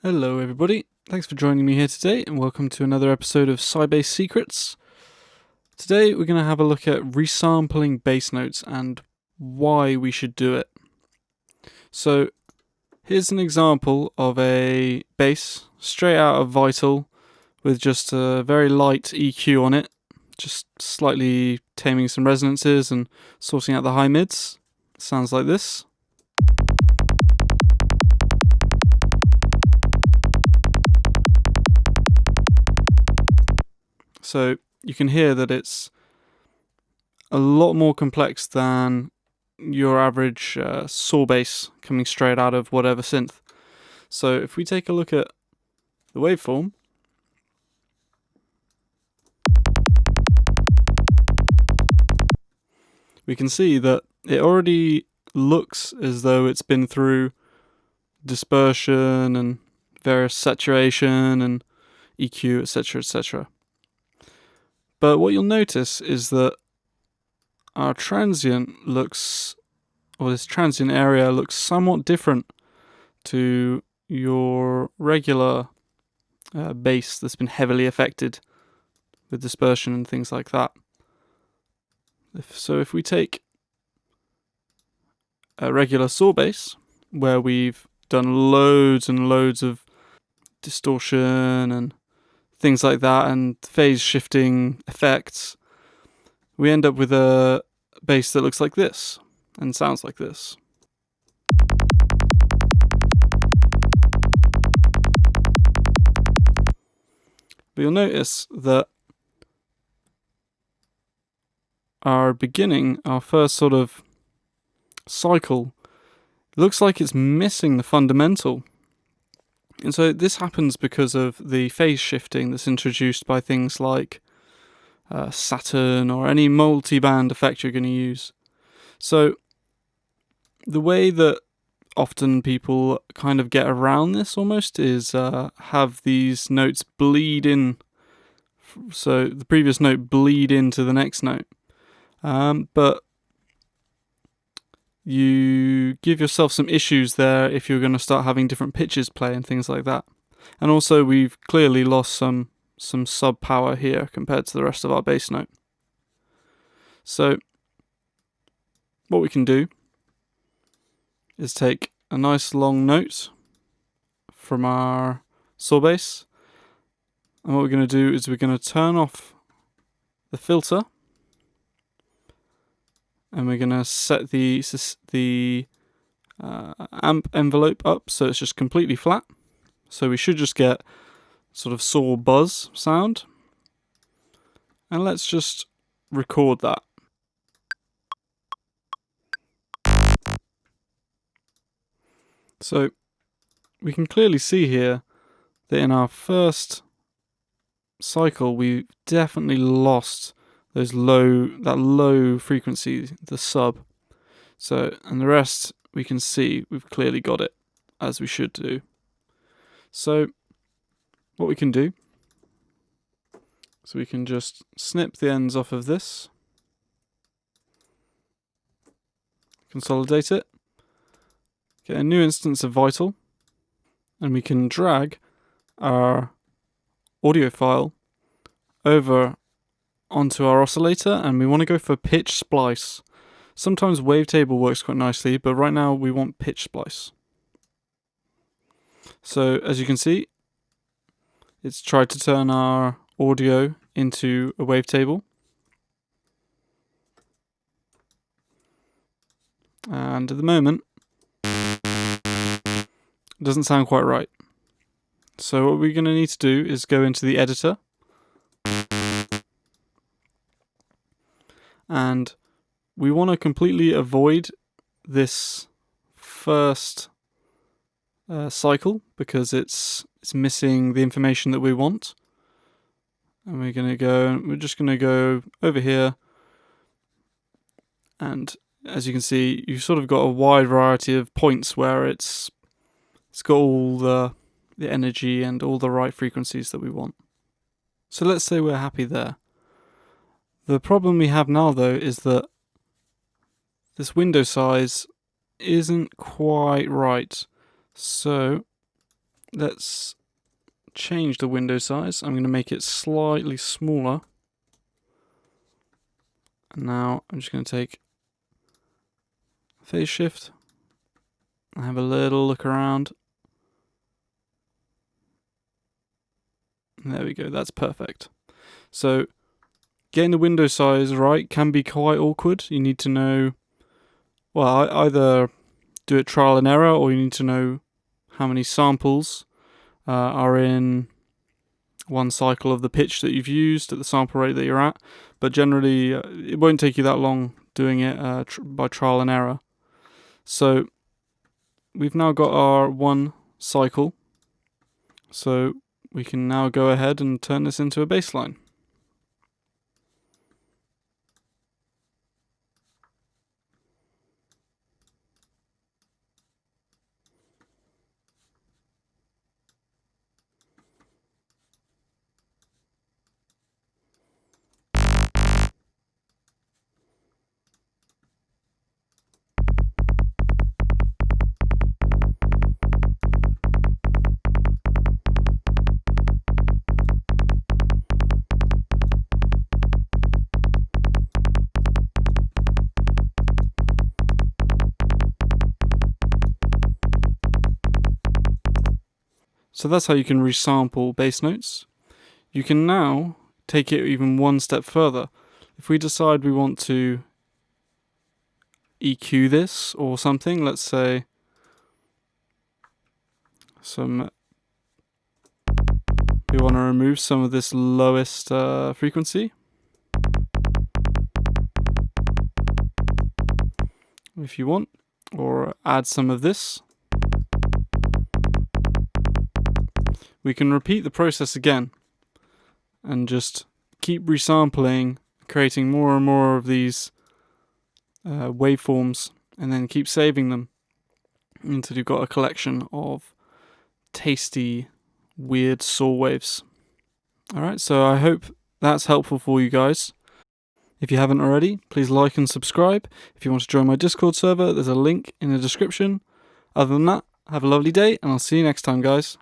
Hello everybody, thanks for joining me here today and welcome to another episode of Sybase Secrets. Today we're going to have a look at resampling bass notes and why we should do it. So here's an example of a bass straight out of Vital with just a very light EQ on it, just slightly taming some resonances and sorting out the high mids. Sounds like this. So you can hear that it's a lot more complex than your average saw bass coming straight out of whatever synth. So if we take a look at the waveform, we can see that it already looks as though it's been through dispersion and various saturation and EQ, etc., etc. But what you'll notice is that our transient looks, or this transient area looks somewhat different to your regular bass that's been heavily affected with dispersion and things like that. So if we take a regular saw bass, where we've done loads and loads of distortion and things like that and phase shifting effects, we end up with a bass that looks like this and sounds like this. But you'll notice that our first sort of cycle, looks like it's missing the fundamental. And so this happens because of the phase shifting that's introduced by things like Saturn or any multi-band effect you're going to use. So the way that often people kind of get around this almost is have these notes bleed in. So the previous note bleed into the next note. But you give yourself some issues there if you're going to start having different pitches play and things like that. And also we've clearly lost some sub power here compared to the rest of our bass note. So what we can do is take a nice long note from our saw bass, and what we're going to do is we're going to turn off the filter, and we're going to set the amp envelope up so it's just completely flat. So we should just get sort of saw buzz sound, and let's just record that. So we can clearly see here that in our first cycle we've definitely lost that low frequency, the sub. So, and the rest we can see we've clearly got it as we should do. So what we can do, so we can just snip the ends off of this, consolidate it, get a new instance of Vital, and we can drag our audio file over onto our oscillator, and we want to go for pitch splice. Sometimes wavetable works quite nicely, but right now we want pitch splice. So as you can see, it's tried to turn our audio into a wavetable. And at the moment, it doesn't sound quite right. So what we're going to need to do is go into the editor, and we want to completely avoid this first cycle because it's missing the information that we want. And we're just going to go over here, and as you can see, you've sort of got a wide variety of points where it's got all the energy and all the right frequencies that we want. So let's say we're happy there. The problem we have now though is that this window size isn't quite right. So let's change the window size. I'm going to make it slightly smaller. And now I'm just going to take phase shift and have a little look around. And there we go, that's perfect. So getting the window size right can be quite awkward. You need to know, well, either do it trial and error, or you need to know how many samples are in one cycle of the pitch that you've used at the sample rate that you're at. But generally, it won't take you that long doing it by trial and error. So we've now got our one cycle. So we can now go ahead and turn this into a baseline. So that's how you can resample bass notes. You can now take it even one step further. If we decide we want to EQ this or something, let's say we want to remove some of this lowest frequency. If you want, or add some of this. We can repeat the process again and just keep resampling, creating more and more of these waveforms, and then keep saving them until you've got a collection of tasty, weird saw waves. Alright, so I hope that's helpful for you guys. If you haven't already, please like and subscribe. If you want to join my Discord server, there's a link in the description. Other than that, have a lovely day, and I'll see you next time, guys.